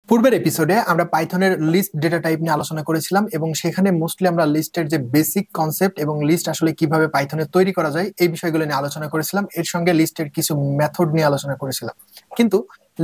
পূর্বের এপিসোডে আমরা পাইথনের লিস্ট ডেটা টাইপ নিয়ে আলোচনা করেছিলাম এবং সেখানে মোস্টলি আমরা লিস্টের যে বেসিক কনসেপ্ট এবং লিস্ট আসলে কিভাবে পাইথনে তৈরি করা যায় এই বিষয়গুলো নিয়ে আলোচনা করেছিলাম। এর সঙ্গে লিস্টের কিছু মেথড নিয়ে আলোচনা করেছিলাম। কিন্তু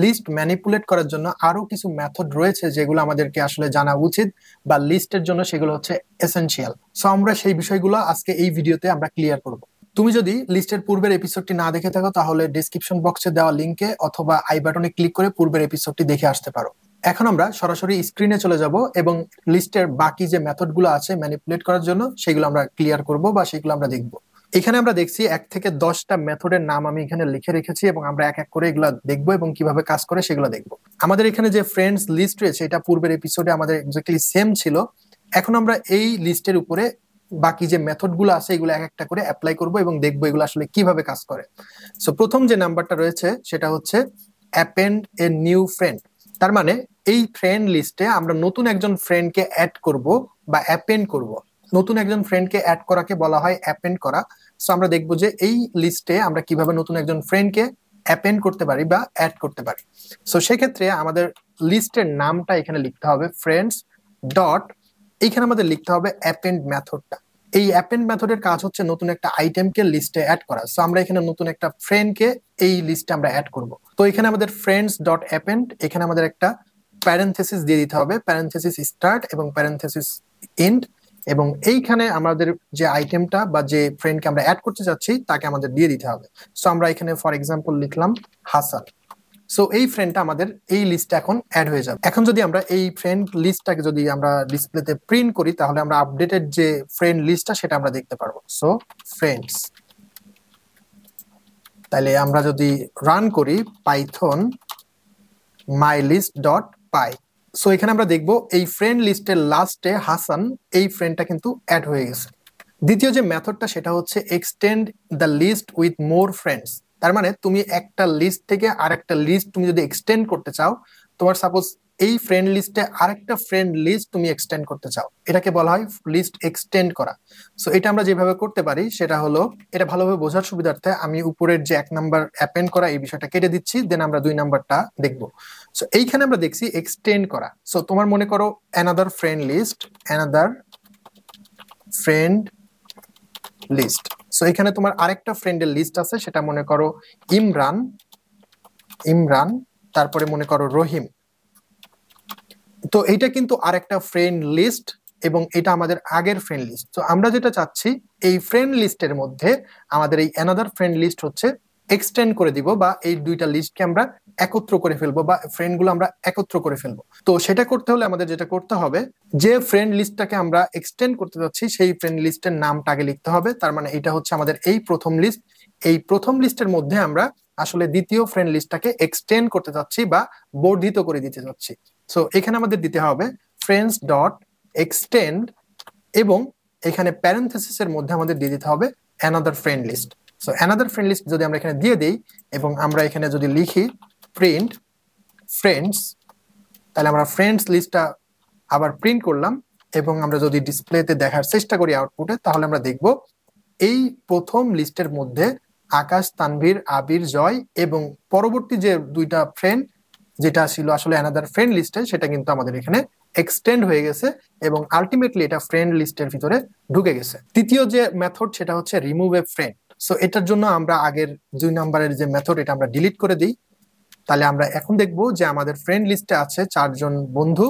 লিস্ট ম্যানিপুলেট করার জন্য আরো কিছু মেথড রয়েছে যেগুলো আমাদেরকে আসলে জানা উচিত বা লিস্টের জন্য সেগুলো হচ্ছে এসেনশিয়াল। সো আমরা সেই বিষয়গুলো আজকে এই ভিডিওতে আমরা ক্লিয়ার করব। তুমি যদি লিস্টের পূর্বের এপিসোডটি না দেখে থাকো তাহলে ডেসক্রিপশন বক্সে দেওয়া লিঙ্কে অথবা আই বাটনে ক্লিক করে পূর্বের এপিসোডটি দেখে আসতে পারো। এখন আমরা সরাসরি স্ক্রিনে চলে যাব এবং লিস্টের বাকি যে মেথডগুলো আছে ম্যানিপুলেট করার জন্য সেগুলো আমরা ক্লিয়ার করব বা সেগুলো আমরা দেখব। এখানে আমরা দেখছি 1 থেকে 10টা মেথডের নাম আমি এখানে লিখে রেখেছি এবং আমরা এক এক করে এগুলো দেখবো এবং কিভাবে কাজ করে সেগুলো দেখব। আমাদের এখানে যে ফ্রেন্ডস লিস্ট রয়েছে এটা পূর্বের এপিসোডে আমাদের এক্স্যাক্টলি সেম ছিল। এখন আমরা এই লিস্টের উপরে বাকি যে মেথডগুলো আছে এগুলো এক একটা করে অ্যাপ্লাই করব এবং দেখবো এগুলো আসলে কিভাবে কাজ করে। সো প্রথম যে নাম্বারটা রয়েছে সেটা হচ্ছে অ্যাপেন্ড এ নিউ ফ্রেন্ড। তার মানে এই ফ্রেন্ড লিস্টে আমরা নতুন একজন ফ্রেন্ডকে অ্যাড করব বা অ্যাপেন্ড করব। নতুন একজন ফ্রেন্ডকে অ্যাড করাকে বলা হয় অ্যাপেন্ড করা। সো আমরা দেখব যে এই লিস্টে আমরা কিভাবে নতুন একজন ফ্রেন্ডকে অ্যাপেন্ড করতে পারি বা অ্যাড করতে পারি। সো সেক্ষেত্রে আমাদের লিস্টের নামটা এখানে লিখতে হবে ফ্রেন্ডস ডট, এইখানে আমাদের লিখতে হবে অ্যাপেন্ড মেথডটা। এই অ্যাপেন্ড মেথডের কাজ হচ্ছে নতুন একটা আইটেমকে লিস্টে অ্যাড করা। সো আমরা এখানে নতুন একটা ফ্রেন্ডকে এই লিস্টে আমরা অ্যাড করব। তো এখানে আমাদের ফ্রেন্ডস ডট অ্যাপেন্ড, এখানে আমাদের একটা প্যারেনথেসিস দিয়ে দিতে হবে, প্যারেনথেসিস স্টার্ট এবং প্যারেনথেসিস এন্ড, এবং এইখানে আমাদের যে আইটেমটা বা যে ফ্রেন্ডকে আমরা অ্যাড করতে যাচ্ছি তাকে আমাদের দিয়ে দিতে হবে। সো আমরা এখানে ফর এক্সাম্পল লিখলাম হাসান। সো এই ফ্রেন্ডটা আমাদের এই লিস্টে এখন অ্যাড হয়ে যাবে। এখন যদি আমরা এই ফ্রেন্ড লিস্টটাকে যদি আমরা ডিসপ্লেতে প্রিন্ট করি তাহলে আমরা আপডেটেড যে ফ্রেন্ড লিস্টটা সেটা আমরা দেখতে পারবো। সো ফ্রেন্ডস, তাহলে আমরা যদি রান করি পাইথন mylist.py, সো এখানে আমরা দেখব এই ফ্রেন্ড লিস্টের লাস্টে হাসান এই ফ্রেন্ডটা কিন্তু অ্যাড হয়ে গেছে। দ্বিতীয় যে মেথডটা সেটা হচ্ছে extend the list with more friends. তার মানে তুমি একটা লিস্ট থেকে আরেকটা লিস্ট তুমি যদি এক্সটেন্ড করতে চাও, তোমার সাপোজ এই ফ্রেন্ড লিস্টে আরেকটা ফ্রেন্ড লিস্ট তুমি এক্সটেন্ড করতে চাও, এটাকে বলা হয় লিস্ট এক্সটেন্ড করা। সো এটা আমরা যেভাবে করতে পারি সেটা হলো, এটা ভালোভাবে বোঝার সুবিধার্থে আমি উপরের যে 1 নাম্বার অ্যাপেন্ড করা এই বিষয়টা কেটে দিচ্ছি, দেন আমরা 2 নাম্বারটা দেখবো। সো এইখানে আমরা দেখছি এক্সটেন্ড করা। সো তোমার মনে করো another friend list, another friend list. So এখানে তোমার আরেকটা ফ্রেন্ডের লিস্ট আছে, সেটা মনে করো ইমরান, ইমরান, তারপরে মনে করো রহিম। তো এইটা কিন্তু আরেকটা ফ্রেন্ড লিস্ট এবং এটা আমাদের আগের ফ্রেন্ড লিস্ট। তো আমরা যেটা চাচ্ছি এই ফ্রেন্ড লিস্টের মধ্যে আমাদের এই অ্যানাদার ফ্রেন্ড লিস্ট হচ্ছে এক্সটেন্ড করে দিব বা এই দুইটা লিস্টকে আমরা একত্র করে ফেলবো বা ফ্রেন্ডগুলো আমরা একত্র করে ফেলবো। তো সেটা করতে হলে আমাদের যেটা করতে হবে, যে ফ্রেন্ড লিস্টটাকে আমরা এক্সটেন্ড করতে যাচ্ছি সেই ফ্রেন্ড লিস্টের নামটা আগে লিখতে হবে। তার মানে এটা হচ্ছে আমাদের এই প্রথম লিস্ট। এই প্রথম লিস্টের মধ্যে আমরা আসলে দ্বিতীয় ফ্রেন্ড লিস্টটাকে এক্সটেন্ড করতে যাচ্ছি বা বর্ধিত করে দিতে যাচ্ছি। সো এখানে আমাদের দিতে হবে ফ্রেন্ডস ডট এক্সটেন্ড এবং এখানে প্যারেনথেসিসের মধ্যে আমাদের দিয়ে দিতে হবে another friend list. So another friend list যদি আমরা এখানে দিয়ে দেই এবং আমরা এখানে যদি লিখি প্রিন্ট ফ্রেন্ডস, তাহলে আমরা ফ্রেন্ডস লিস্টটা আবার প্রিন্ট করলাম এবং আমরা যদি ডিসপ্লেতে দেখার চেষ্টা করি আউটপুটে, তাহলে আমরা দেখব এই প্রথম লিস্টের মধ্যে আকাশ, তানভীর, আবির, জয় এবং পরবর্তী যে দুইটা ফ্রেন্ড যেটা ছিল আসলে অ্যানাদার ফ্রেন্ড লিস্টে সেটা কিন্তু আমাদের এখানে এক্সটেন্ড হয়ে গেছে এবং আলটিমেটলি এটা ফ্রেন্ড লিস্টের ভিতরে ঢুকে গেছে। তৃতীয় যে মেথড সেটা হচ্ছে রিমুভ এ ফ্রেন্ড। সো এটার জন্য আমরা আগের 2 নাম্বারের যে মেথড এটা আমরা ডিলিট করে দিই। তাহলে আমরা এখন দেখব যে আমাদের ফ্রেন্ড লিস্টে আছে 4 জন বন্ধু,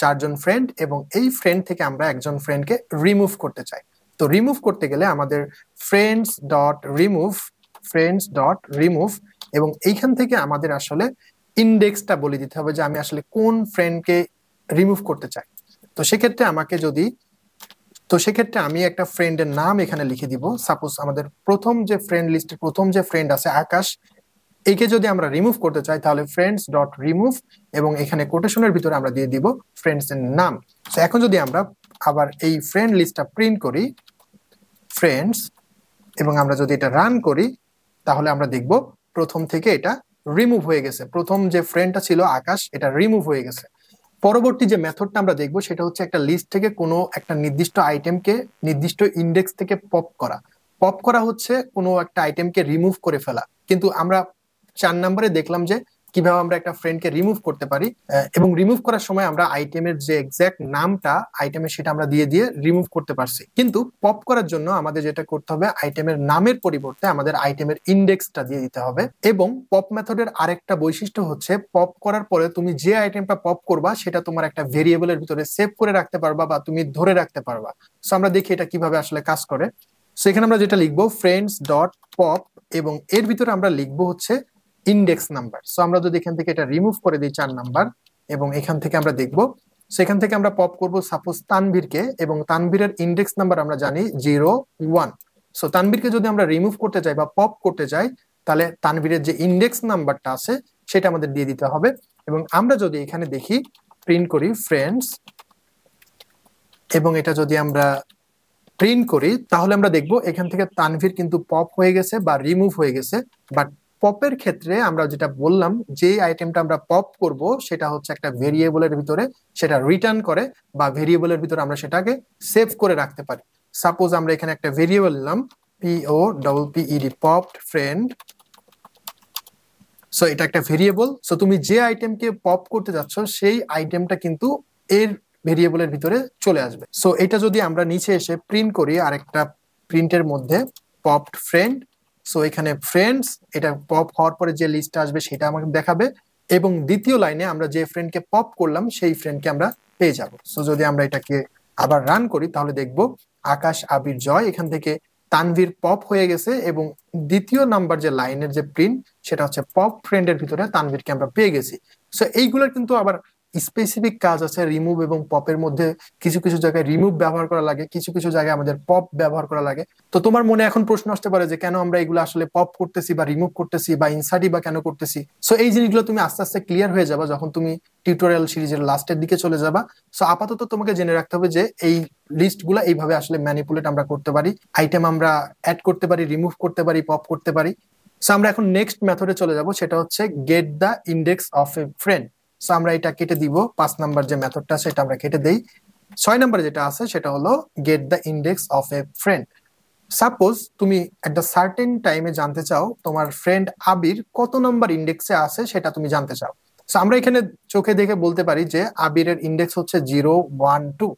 4 জন ফ্রেন্ড এবং এই ফ্রেন্ড থেকে আমরা একজন ফ্রেন্ডকে রিমুভ করতে চাই। তো রিমুভ করতে গেলে আমাদের friends dot remove, friends dot remove এবং এইখান থেকে আমাদের আসলে ইন্ডেক্সটা বলে দিতে হবে যে আমি আসলে কোন ফ্রেন্ডকে রিমুভ করতে চাই। তো সেক্ষেত্রে আমি একটা ফ্রেন্ডের নাম এখানে লিখে দিব। সাপোজ আমাদের প্রথম যে ফ্রেন্ড লিস্টের প্রথম যে ফ্রেন্ড আছে আকাশ, একে যদি আমরা রিমুভ করতে চাই তাহলে ফ্রেন্ডস ডট রিমুভ এবং এখানে কোটেশনের ভিতরে আমরা দিয়ে দিব ফ্রেন্ডস এর নাম। তো এখন যদি আমরা আবার এই ফ্রেন্ড লিস্টটা প্রিন্ট করি ফ্রেন্ডস এবং আমরা যদি এটা রান করি তাহলে আমরা দেখব প্রথম থেকে এটা রিমুভ হয়ে গেছে। প্রথম যে ফ্রেন্ডটা ছিল আকাশ এটা রিমুভ হয়ে গেছে। পরবর্তী যে মেথডটা আমরা দেখব সেটা হচ্ছে একটা লিস্ট থেকে কোনো একটা নির্দিষ্ট আইটেমকে নির্দিষ্ট ইন্ডেক্স থেকে পপ করা। পপ করা হচ্ছে কোনো একটা আইটেমকে রিমুভ করে ফেলা। কিন্তু আমরা 4 নম্বরে দেখলাম যে কিভাবে আমরা একটা ফ্রেন্ডকে রিমুভ করতে পারি, এবং রিমুভ করার সময় আমরা আইটেমের যে এক্সাক্ট নামটা আইটেমের সেটা আমরা দিয়ে দিয়ে রিমুভ করতে পারছি। কিন্তু পপ করার জন্য আমাদের যেটা করতে হবে, আইটেমের নামের পরিবর্তে আমাদের আইটেমের ইন্ডেক্সটা দিয়ে দিতে হবে। এবং পপ মেথডের আরেকটা বৈশিষ্ট্য হচ্ছে, পপ করার পরে তুমি যে আইটেমটা পপ করবা সেটা তোমার একটা ভেরিয়েবলের ভিতরে সেভ করে রাখতে পারবা বা তুমি ধরে রাখতে পারবা। সো আমরা দেখি এটা কিভাবে আসলে কাজ করে। সো এখানে আমরা যেটা লিখবো ফ্রেন্ডস ডট পপ, এবং এর ভিতরে আমরা লিখবো হচ্ছে ইন্ডেক্স নাম্বার। সো আমরা যদি এখান থেকে এটা রিমুভ করে দিই 4 নাম্বার, এবং এখান থেকে আমরা দেখবো, সেখান থেকে আমরা পপ করব সাপোজ তানভীরকে, এবং তানভীরের ইন্ডেক্স নাম্বার আমরা জানি 01। সো তানভীরকে যদি আমরা রিমুভ করতে চাই বা পপ করতে চাই, তাহলে তানভীরের যে ইন্ডেক্স নাম্বারটা আছে সেটা আমাদের দিয়ে দিতে হবে। এবং আমরা যদি এখানে দেখি, প্রিন্ট করি ফ্রেন্ডস, এবং এটা যদি আমরা প্রিন্ট করি, তাহলে আমরা দেখবো এখান থেকে তানভীর কিন্তু পপ হয়ে গেছে বা রিমুভ হয়ে গেছে। বাট পপের ক্ষেত্রে আমরা যেটা বললাম, যে আইটেমটা আমরা পপ করব সেটা হচ্ছে একটা ভেরিয়েবলের ভিতরে সেটা রিটার্ন করে, বা ভেরিয়েবলের ভিতরে আমরা সেটাকে সেভ করে রাখতে পারি। সাপোজ আমরা এখানে একটা ভেরিয়েবল নিলাম POPPED, পপড ফ্রেন্ড। সো এটা একটা ভেরিয়েবল। সো তুমি যে আইটেমকে পপ করতে যাচ্ছ সেই আইটেমটা কিন্তু এর ভেরিয়েবলের ভিতরে চলে আসবে। সো এটা যদি আমরা নিচে এসে প্রিন্ট করি, আরেকটা প্রিন্টের মধ্যে পপড ফ্রেন্ড, সো এখানে ফ্রেন্ডস, এটা পপ হওয়ার পরে যে লিস্টটা আসবে সেটা আমাকে দেখাবে, এবং দ্বিতীয় লাইনে আমরা যে ফ্রেন্ডকে পপ করলাম সেই ফ্রেন্ডকে আমরা পেয়ে যাব। সো যদি আমরা এটাকে আবার রান করি, তাহলে দেখব আকাশ, আবির, জয়, এখান থেকে তানভীর পপ হয়ে গেছে, এবং দ্বিতীয় নাম্বার যে লাইনের যে প্রিন্ট সেটা হচ্ছে পপ ফ্রেন্ডের ভিতরে তানভীরকে আমরা পেয়ে গেছি। সো এইগুলোর কিন্তু আবার স্পেসিফিক কাজ আছে। রিমুভ এবং পপের মধ্যে কিছু কিছু জায়গায় রিমুভ ব্যবহার করা লাগে, কিছু কিছু জায়গায় আমাদের পপ ব্যবহার করা লাগে। তো তোমার মনে এখন প্রশ্ন আসতে পারে যে কেন আমরা এগুলো আসলে পপ করতেছি বা রিমুভ করতেছি বা ইনসার্টই বা কেন করতেছি। সো এই জিনিসগুলো তুমি আস্তে আস্তে ক্লিয়ার হয়ে যাবা যখন তুমি টিউটোরিয়াল সিরিজের লাস্টের দিকে চলে যাবা। সো আপাতত তোমাকে জেনে রাখতে হবে যে এই লিস্টগুলো এইভাবে আসলে ম্যানিপুলেট আমরা করতে পারি, আইটেম আমরা অ্যাড করতে পারি, রিমুভ করতে পারি, পপ করতে পারি। সো আমরা এখন নেক্সট মেথডে চলে যাব, সেটা হচ্ছে get the index of a friend. So আমরা এটা কেটে দিব, 5 নাম্বার যে মেথডটা সেটা আমরা কেটে দেই। 6 নাম্বারে যেটা আছে সেটা হলো get the index of a friend. Suppose তুমি একটা সার্টেন টাইমে জানতে চাও তোমার ফ্রেন্ড আবির কত নাম্বার ইন্ডেক্সে আছে, সেটা তুমি জানতে চাও। সো আমরা এখানে চোখে দেখে বলতে পারি যে আবিরের ইন্ডেক্স হচ্ছে 0, 1, 2,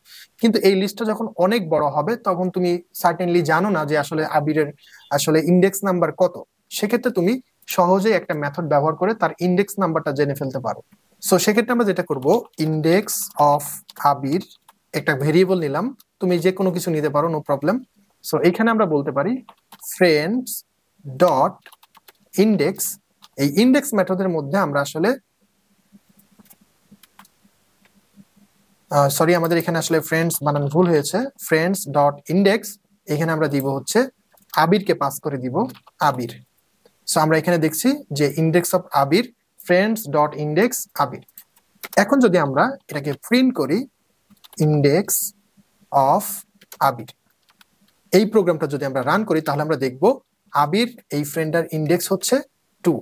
কিন্তু এই লিস্টটা যখন অনেক বড় হবে তখন তুমি সার্টেনলি জানো না যে আসলে আবিরের আসলে ইন্ডেক্স নাম্বার কত। সেক্ষেত্রে তুমি সহজেই একটা মেথড ব্যবহার করে তার ইন্ডেক্স নাম্বারটা জেনে ফেলতে পারো। সো সেক্ষেত্রে আমরা যেটা করব, ইন্ডেক্স অফ আবির, একটা ভেরিয়েবল নিলাম, তুমি যে কোনো কিছু নিতে পারো, নো প্রবলেম। সো এখানে আমরা বলতে পারি ফ্রেন্ডস ডট ইন্ডেক্স। এই ইন্ডেক্স মেথডের মধ্যে আমরা আসলে সরি, আমাদের এখানে আসলে ফ্রেন্ডস বানান ভুল হয়েছে। ফ্রেন্ডস ডট ইন্ডেক্স, এখানে আমরা দিব হচ্ছে আবিরকে পাস করে দিব আবির। সো আমরা এখানে দেখছি যে index of Abir, friends dot index Abir. এখন যদি আমরা এটাকে প্রিন্ট করি, ইন্ডেক্স অফ আবির, এই প্রোগ্রামটা যদি আমরা রান করি, তাহলে আমরা দেখব আবির এই ফ্রেন্ডের ইন্ডেক্স হচ্ছে 2,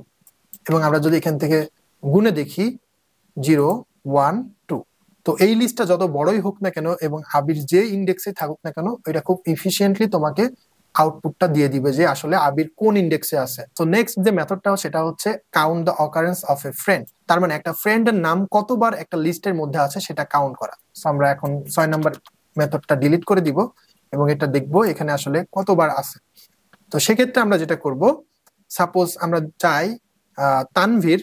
এবং আমরা যদি এখান থেকে গুণে দেখি 0, 1, 2, তো এই লিস্টটা যত বড়ই হোক না কেন এবং আবির যে ইন্ডেক্সে থাকুক না কেন, এটা খুব ইফিশিয়েন্টলি তোমাকে আউটপুটটা দিয়ে দিবে যে আসলে আবির কোন ইন্ডেক্সে আছে। তো নেক্সট যে মেথডটা সেটা হচ্ছে count the occurrence of a friend, তার মানে একটা ফ্রেন্ডের নাম কতবার একটা লিস্টের মধ্যে আছে সেটা কাউন্ট করা। সো আমরা এখন 6 নাম্বার মেথডটা ডিলিট করে দিব এবং এটা দেখবো এখানে আসলে কতবার আছে। তো সেক্ষেত্রে আমরা যেটা করব, সাপোজ আমরা চাই তানভীর,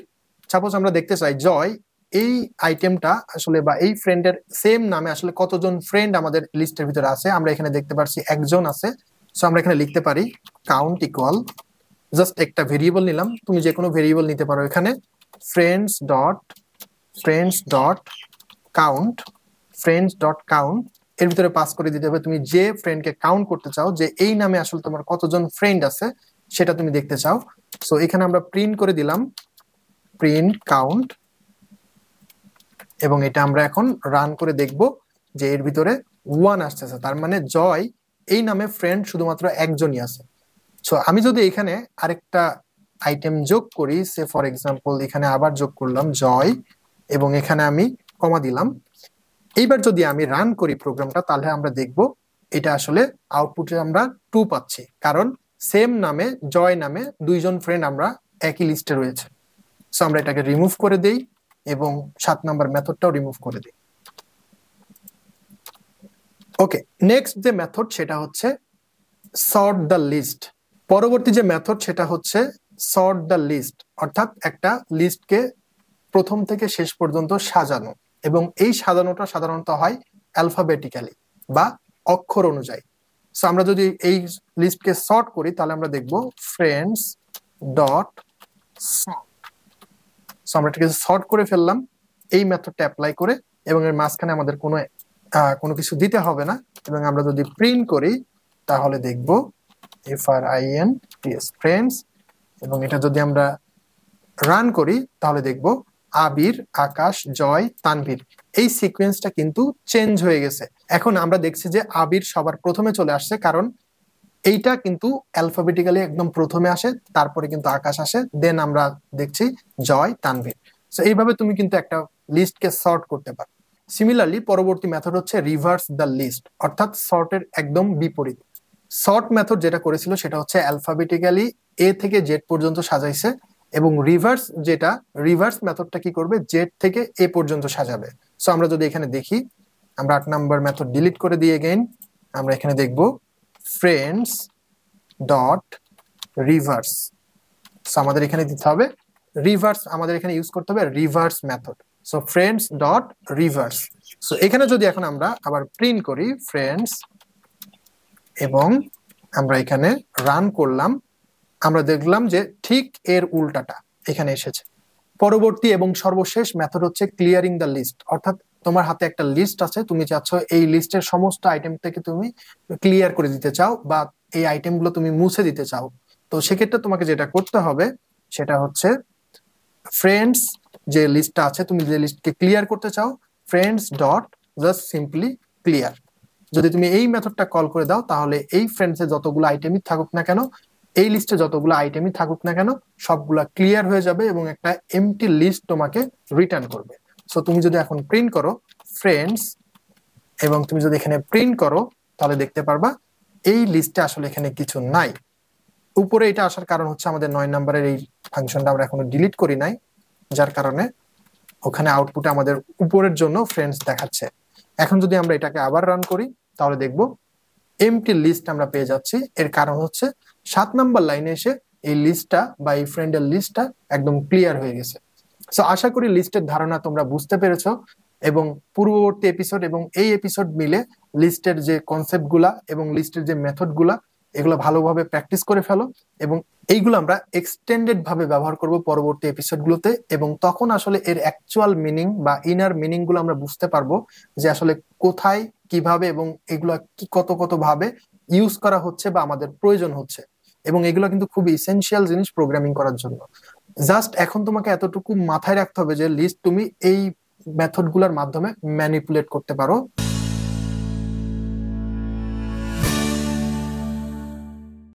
সাপোজ আমরা দেখতে চাই জয়, এই আইটেমটা আসলে বা এই ফ্রেন্ডের সেম নামে আসলে কতজন ফ্রেন্ড আমাদের লিস্টের ভিতরে আছে। আমরা এখানে দেখতে পাচ্ছি একজন আছে। সো আমরা এখানে লিখতে পারি কাউন্ট ইকুয়াল, জাস্ট একটা ভেরিয়েবল নিলাম, তুমি যে কোনো ভেরিয়েবল নিতে পারো এখানে, ফ্রেন্ডস ডট কাউন্ট, এর ভিতরে পাস করে দিতে হবে তুমি যে ফ্রেন্ডকে কাউন্ট করতে চাও, যে এই নামে আসলে তোমার কতজন ফ্রেন্ড আছে সেটা তুমি দেখতে চাও। সো এখানে আমরা প্রিন্ট করে দিলাম প্রিন্ট কাউন্ট, এবং এটা আমরা এখন রান করে দেখব যে এর ভিতরে 1 আসতেছে, তার মানে জয় এই নামে ফ্রেন্ড শুধুমাত্র একজনই আছে। সো আমি যদি এখানে আরেকটা আইটেম যোগ করি, সে ফর এক্সাম্পল এখানে আবার যোগ করলাম জয়, এবং এখানে আমি কমা দিলাম। এইবার যদি আমি রান করি প্রোগ্রামটা, তাহলে আমরা দেখব এটা আসলে আউটপুটে আমরা 2 পাচ্ছি, কারণ সেম নামে জয় নামে দুইজন ফ্রেন্ড আমরা একই লিস্টে রয়েছে। সো আমরা এটাকে রিমুভ করে দেই এবং 7 নাম্বার মেথডটাও রিমুভ করে দিই। ওকে, নেক্সট যে মেথড সেটা হচ্ছে সর্ট দ্য লিস্ট। পরবর্তী যে মেথড সেটা হচ্ছে সর্ট দ্য লিস্ট, অর্থাৎ একটা লিস্টকে প্রথম থেকে শেষ পর্যন্ত সাজানো, এবং এই সাজানোটা সাধারণত হয় অ্যালফাবেটিক্যালি বা অক্ষর অনুযায়ী। সো আমরা যদি এই লিস্টকে সর্ট করি তাহলে আমরা দেখব ফ্রেন্ডস ডট সর্ট। সো আমরা এটাকে সর্ট করে ফেললাম এই মেথডটা অ্যাপ্লাই করে, এবং এর মাঝখানে আমাদের কোনো কিছু দিতে হবে না। এবং আমরা যদি প্রিন্ট করি তাহলে দেখব FRIENDS ফ্রেন্ডস, এবং এটা যদি আমরা রান করি তাহলে দেখব আবির, আকাশ, জয়, তানভীর, এই সিকোয়েন্সটা কিন্তু চেঞ্জ হয়ে গেছে। এখন আমরা দেখছি যে আবির সবার প্রথমে চলে আসছে, কারণ এইটা কিন্তু অ্যালফাবেটিক্যালি একদম প্রথমে আসে, তারপরে কিন্তু আকাশ আসে, দেন আমরা দেখছি জয়, তানভীর। সো এইভাবে তুমি কিন্তু একটা লিস্টকে সর্ট করতে পারো। সিমিলারলি পরবর্তী মেথড হচ্ছে রিভার্স দ্য লিস্ট, অর্থাৎ সর্টের একদম বিপরীত। সর্ট মেথড যেটা করেছিল সেটা হচ্ছে অ্যালফাবেটিক্যালি এ থেকে জেড পর্যন্ত সাজাইছে, এবং রিভার্স মেথডটা কি করবে, জেড থেকে এ পর্যন্ত সাজাবে। সো আমরা যদি এখানে দেখি, আমরা 8 নাম্বার মেথড ডিলিট করে দিয়ে এগেইন আমরা এখানে দেখব ফ্রেন্ডস ডট রিভার্স। সো আমাদের এখানে দিতে হবে রিভার্স, আমাদের এখানে ইউজ করতে হবে reverse method. So friends dot reverse. So এখানে যদি এখন আমরা আবার প্রিন্ট করি ফ্রেন্ডস, এবং আমরা এখানে রান করলাম, আমরা দেখলাম যে ঠিক এর উল্টাটা এখানে এসেছে। পরবর্তী এবং সর্বশেষ মেথড হচ্ছে ক্লিয়ারিং দ্য লিস্ট, অর্থাৎ তোমার হাতে একটা লিস্ট আছে, তুমি চাচ্ছ এই লিস্টের সমস্ত আইটেম থেকে তুমি ক্লিয়ার করে দিতে চাও, বা এই আইটেমগুলো তুমি মুছে দিতে চাও। তো সেক্ষেত্রে তোমাকে যেটা করতে হবে সেটা হচ্ছে ফ্রেন্ডস যে লিস্টটা আছে, তুমি যে লিস্টকে ক্লিয়ার করতে চাও, friends dot just simply clear. যদি তুমি এই মেথডটা কল করে দাও তাহলে এই ফ্রেন্ডসে যতগুলো আইটেমই থাকুক না কেন, এই লিস্টে যতগুলো আইটেমই থাকুক না কেন, সবগুলা ক্লিয়ার হয়ে যাবে এবং একটা এমটি লিস্ট তোমাকে রিটার্ন করবে। সো তুমি যদি এখন প্রিন্ট করো ফ্রেন্ডস, এবং তুমি যদি এখানে প্রিন্ট করো তাহলে দেখতে পারবা এই লিস্টে আসলে এখানে কিছু নাই। উপরে এটা আসার কারণ হচ্ছে আমাদের 9 নাম্বারের এই ফাংশনটা আমরা এখনো ডিলিট করি নাই, যার কারণে ওখানে আউটপুটে আমাদের উপরের জন্য ফ্রেন্ডস দেখাচ্ছে। এখন যদি আমরা এটাকে আবার রান করি তাহলে দেখব এমটি লিস্ট আমরা পেয়ে যাচ্ছি। এর কারণ হচ্ছে 7 নাম্বার লাইনে এসে এই লিস্টটা বা এই ফ্রেন্ডের লিস্টটা একদম ক্লিয়ার হয়ে গেছে। সো আশা করি লিস্টের ধারণা তোমরা বুঝতে পেরেছো, এবং পূর্ববর্তী এপিসোড এবং এই এপিসোড মিলে লিস্টের যে কনসেপ্টগুলা এবং লিস্টের যে মেথডগুলা এগুলো ভালোভাবে প্র্যাকটিস করে ফেলো, এবং এইগুলো আমরা এক্সটেন্ডেড ভাবে ব্যবহার করব পরবর্তী এপিসোডগুলোতে, এবং তখন আসলে এর অ্যাকচুয়াল মিনিং বা ইনার মিনিং গুলো আমরা বুঝতে পারবো যে আসলে কোথায়, কিভাবে এবং এগুলো কি কত ভাবে ইউজ করা হচ্ছে বা আমাদের প্রয়োজন হচ্ছে। এবং এগুলো কিন্তু খুব ইসেনশিয়াল জিনিস প্রোগ্রামিং করার জন্য। জাস্ট এখন তোমাকে এতটুকু মাথায় রাখতে হবে যে লিস্ট তুমি এই মেথডগুলোর মাধ্যমে ম্যানিপুলেট করতে পারো।